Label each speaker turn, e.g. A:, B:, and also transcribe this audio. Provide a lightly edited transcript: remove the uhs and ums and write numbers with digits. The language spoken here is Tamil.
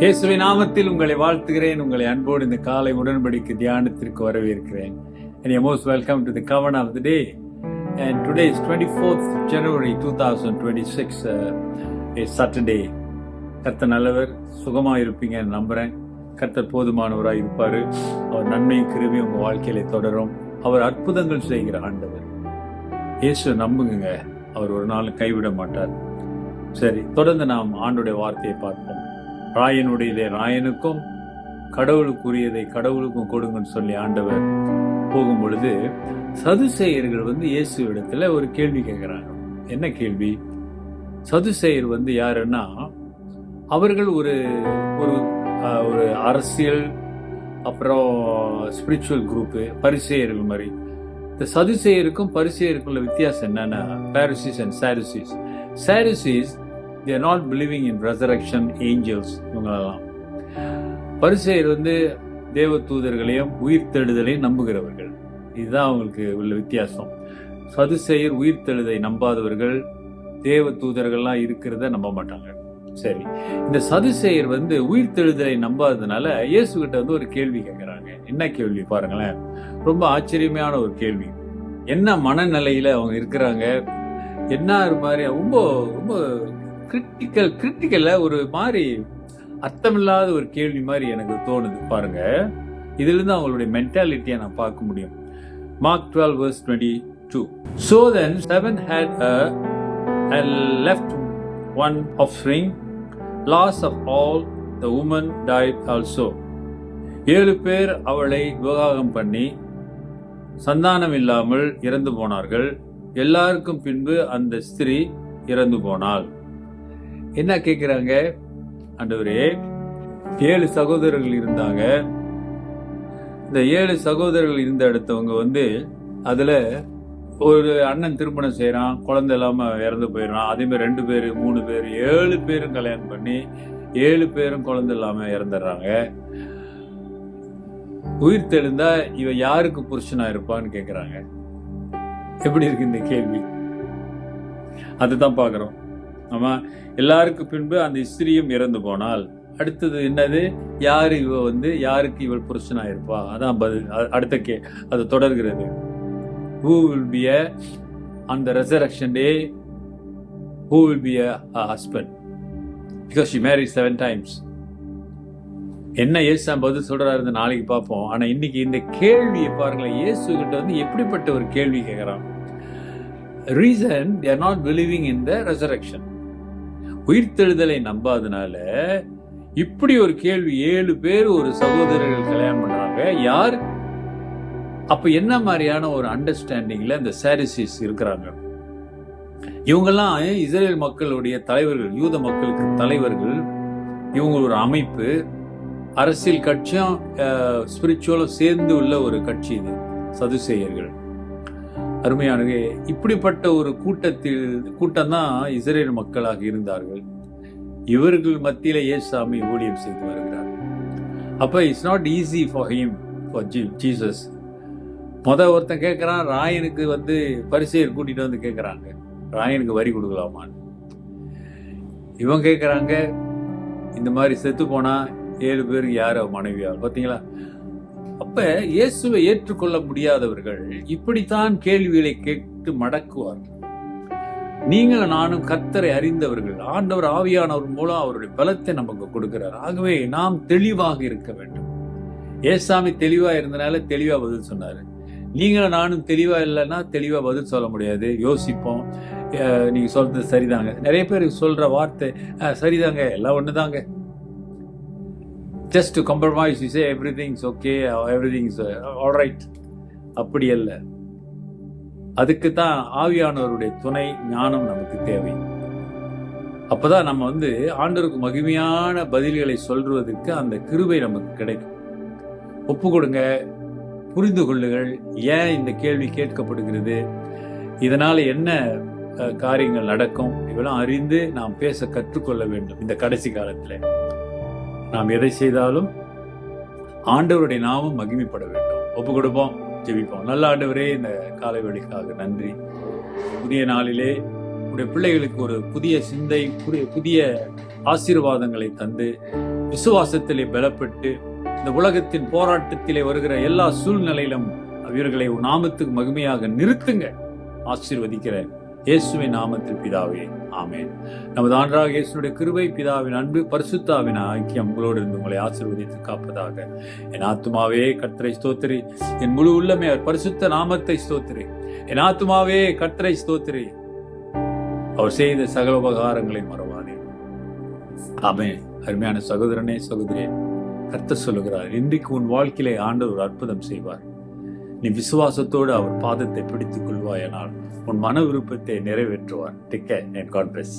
A: இயேசுவின் நாமத்தில் உங்களை வாழ்த்துகிறேன். உங்களை அன்போடு இந்த காலை உடன்படிக்கை தியானத்திற்கு வரவேற்கிறேன். And you're most welcome to the Covenant of the Day. And today is 24th January 2026, a Saturday. கர்த்தர் நல்லவர், சுகமாக இருப்பீங்க நம்புறேன். கர்த்தர் போதுமானவராக இருப்பார். அவர் நன்மையும் கிருபையும் உங்கள் வாழ்க்கையில தொடரும். அவர் அற்புதங்கள் செய்கிற ஆண்டவர். இயேசு நம்புங்க, அவர் ஒரு நாள் கைவிட மாட்டார். சரி, தொடர்ந்து நாம் ஆண்டுடைய வார்த்தையை பார்ப்போம். ராயனுடையதை ராயனுக்கும் கடவுளுக்குரியதை கடவுளுக்கும் கொடுங்கன்னு சொல்லி ஆண்டவர் போகும் பொழுது சதுசேயர்கள் இயேசு இடத்துல ஒரு கேள்வி கேட்கிறாங்க. என்ன கேள்வி? சதுசேயர் யாருன்னா, அவர்கள் ஒரு ஒரு அரசியல் அப்புறம் ஸ்பிரிச்சுவல் குரூப்பு, பரிசேயர்கள் மாதிரி. இந்த சதுசேயருக்கும் பரிசேயருக்குள்ள வித்தியாசம் என்னன்னா, பாரிசீஸ் and சாரிசீஸ். சாரிசீஸ் they are not believing in resurrection, angels. இவங்களெல்லாம் பரிசேயர் தேவ தூதர்களையும் உயிர்த்தெழுதலையும் நம்புகிறவர்கள். இதுதான் அவங்களுக்கு உள்ள வித்தியாசம். சதுசேயர் உயிர்த்தெழுதை நம்பாதவர்கள், தேவ தூதர்கள்லாம் இருக்கிறத நம்ப மாட்டாங்க. சரி, இந்த சதுசேயர் உயிர்த்தெழுதலை நம்பாததுனால இயேசு கிட்ட ஒரு கேள்வி கேட்கிறாங்க. என்ன கேள்வி பாருங்களேன், ரொம்ப ஆச்சரியமான ஒரு கேள்வி. என்ன மனநிலையில அவங்க இருக்கிறாங்க, என்ன மாதிரி ரொம்ப ரொம்ப கிரிட்டிக்கல்ல ஒரு மாதிரி அர்த்தமில்லாத ஒரு கேள்வி மாதிரி எனக்கு தோணுது. பாருங்க, இதுல இருந்து அவங்களுடைய மென்டாலிட்டியை நான் பார்க்க முடியும். Mark 12:22. So then 7 had and left one offspring. Last of all the woman died also. 7 பேர் அவளை விவாகம் பண்ணி சந்தானம் இல்லாமல் இறந்து போனார்கள். எல்லாருக்கும் பின்பு அந்த ஸ்திரீ இறந்து போனாள். என்ன கேட்கிறாங்க? ஆண்டவரே, 7 சகோதரர்கள் இருந்தாங்க. இந்த 7 சகோதரர்கள் இருந்த இடத்தவங்க அதுல ஒரு அண்ணன் திருமணம் செய்யறான், குழந்தை இல்லாம இறந்து போயிடறான். அதே மாதிரி 2 பேரு 3 பேரு 7 பேரும் கல்யாணம் பண்ணி 7 பேரும் குழந்தை இல்லாம இறந்துடுறாங்க. உயிர் தெழுந்தா இவ யாருக்கு புருஷனா இருப்பான்னு கேக்குறாங்க. எப்படி இருக்கு இந்த கேள்வி? அதுதான் பாக்குறோம். ஆமா, எல்லாருக்கும் பின்பு அந்த ஸ்திரீயும் இறந்து போனால் அடுத்தது என்னது? யாரு இவ யாருக்கு இவள் புருஷனா இருப்பா? அதான் பதில். அடுத்த அது தொடர்கிறது. Who will be on the resurrection day? Who will be a husband? Because she married 7 times. என்ன இயேசு பதில் சொல்றாரு நாளைக்கு பார்ப்போம். ஆனா இன்னைக்கு இந்த கேள்வியை பாருங்களேன். இயேசு கிட்ட எப்படிப்பட்ட ஒரு கேள்வி கேட்கிறான். Reason they are not believing in the resurrection. உயிர்த்தெழுதலை நம்பாதனால இப்படி ஒரு கேள்வி. 7 பேர் ஒரு சகோதரர்கள் கல்யாணம் பண்றாங்க. யார்? அப்ப என்ன மாதிரியான ஒரு அண்டர்ஸ்டாண்டிங்ல இந்த சாரிசீஸ் இருக்கிறாங்க? இவங்கெல்லாம் இஸ்ரேல் மக்களுடைய தலைவர்கள், யூத மக்களுக்கு தலைவர்கள். இவங்க ஒரு அமைப்பு, அரசியல் கட்சியும் ஸ்பிரிச்சுவலும் சேர்ந்து உள்ள ஒரு கட்சி இது சதுசேயர்கள். அருமையானவே, இப்படிப்பட்ட ஒரு கூட்டம் தான் இஸ்ரேல் மக்களாக இருந்தார்கள். இவர்கள் மத்தியில இயேசுசாமி ஊழியம் செய்து வருகிறார். அப்ப it's not easy for him, for Jesus. ஒருத்தன் கேட்கிறான், ராயனுக்கு பரிசேயர் கூட்டிட்டு கேட்கிறாங்க, ராயனுக்கு வரி கொடுக்கலாமான்னு. இவங்க கேட்கிறாங்க, இந்த மாதிரி செத்து போனா 7 பேருக்கு யார மனைவியா? பாத்தீங்களா? அப்ப இயேசுவை ஏற்றுக்கொள்ள முடியாதவர்கள் இப்படித்தான் கேள்விகளை கேட்டு மடக்குவார்கள். நீங்களும் நானும் கர்த்தரை அறிந்தவர்கள். ஆண்டவர் ஆவியானவர் மூலம் அவருடைய பலத்தை நமக்கு கொடுக்கிறார். ஆகவே நாம் தெளிவாக இருக்க வேண்டும். ஏசாமி தெளிவா இருந்தனால தெளிவா பதில் சொன்னாரு. நீங்களும் நானும் தெளிவா இல்லைன்னா தெளிவா பதில் சொல்ல முடியாது. யோசிப்போம், நீங்க சொல்றது சரிதாங்க. நிறைய பேர் சொல்ற வார்த்தை சரிதாங்க, எல்லாம் ஒண்ணுதாங்க. Just to compromise, you say everything's okay, everything's all right. அப்படி அல்ல. அதுக்கு தான் ஆவியானவருடைய துணை, ஞானம் நமக்கு தேவை. அப்பதான் நம்ம ஆண்டவருக்கு மகிமையான பதில்களை சொல்றதுக்கு அந்த கிருபை நமக்கு கிடைக்கும். ஒப்பு கொடுங்க, புரிந்து கொள்ளுங்கள். ஏன் இந்த கேள்வி கேட்கப்படுகிறது, இதனால என்ன காரியங்கள் நடக்கும், இதெல்லாம் அறிந்து நாம் பேச கற்றுக்கொள்ள வேண்டும். இந்த கடைசி காலத்துல நாம் எதை செய்தாலும் ஆண்டவருடைய நாமம் மகிமைப்பட வேண்டும். ஒப்பு கொடுப்போம், ஜெபிப்போம். நல்ல ஆண்டவரே, இந்த காலை வேளைக்காக நன்றி. புதிய நாளிலே உடைய பிள்ளைகளுக்கு ஒரு புதிய சிந்தை, புதிய ஆசீர்வாதங்களை தந்து விசுவாசத்திலே பலப்பட்டு இந்த உலகத்தின் போராட்டத்திலே வருகிற எல்லா சூழ்நிலையிலும் இவர்களை நாமத்துக்கு மகிமையாக நிறுத்துங்க. ஆசீர்வதிக்கிறேன் இயேசுவின் நாமத்தில் பிதாவே, ஆமென். நமது ஆண்டவராகிய இயேசுவின் கிருபை, பிதாவின் அன்பு, பரிசுத்தாவின் ஐக்கியம் உங்களோடு இருந்து உங்களை ஆசீர்வதித்து காப்பதாக. என் ஆத்துமாவே கர்த்தரை ஸ்தோத்திரி, என் முழு உள்ளமே அவர் பரிசுத்த நாமத்தை ஸ்தோத்திரி. என் ஆத்துமாவே கர்த்தரை ஸ்தோத்திரி, அவர் செய்த சகல உபகாரங்களை மறவாதே. ஆமென். அருமையான சகோதரனே, சகோதரியே, கர்த்தர் சொல்லுகிறார், இன்றைக்கு உன் வாழ்க்கையிலே ஆண்டவர் ஒரு அற்புதம் செய்வார். நீ விசுவாசத்தோடு அவர் பாதத்தை பிடித்துக் கொள்வாயானால் உன் மன விருப்பத்தை நிறைவேற்றுவார். Take care and God bless.